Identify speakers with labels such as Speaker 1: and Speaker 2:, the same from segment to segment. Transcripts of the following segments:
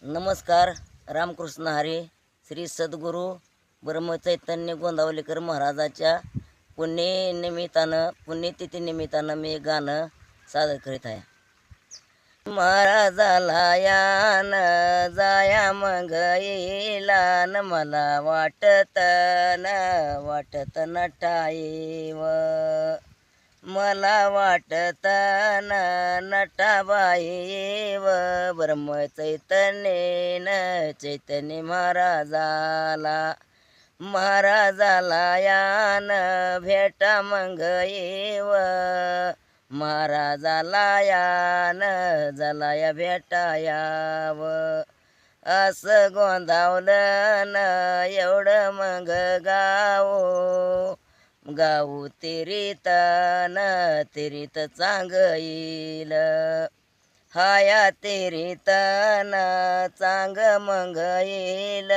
Speaker 1: नमस्कार. रामकृष्ण हरी. श्री सद्गुरू ब्रह्मचैतन्य गोंदावलेकर महाराजाच्या पुण्यतिथीनिमित्तानं मी गाणं सादर करीत आहे. महाराजाला यान जाया मग येईला न मला वाटत नटाईव, मला वाटत नटाबाईव चैतन्य महाराजाला यान भेटा मग येव, महाराजाला यान जलाया भेटा याव. असं गोंदावलं एवढं मग गाऊ तिरीत चांग येईल, हाया तिरीत चांग मग येईल.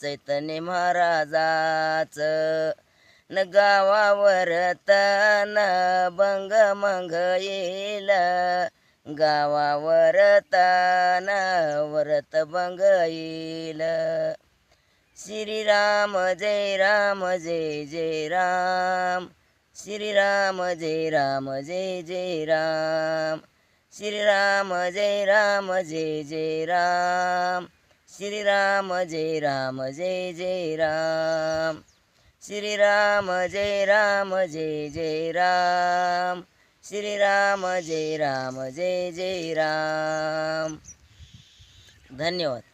Speaker 1: चैतन्य महाराजाच न गावावर बंग मग येईल, गावावर वरत बंग येईल. श्रीराम जय राम जय जय राम, श्रीराम जय राम जय जय राम, श्रीराम जय राम जय जय राम, श्रीराम जय राम जय जय राम, श्रीराम जय राम जय जय राम, श्रीराम जय राम जय जय राम. धन्यवाद.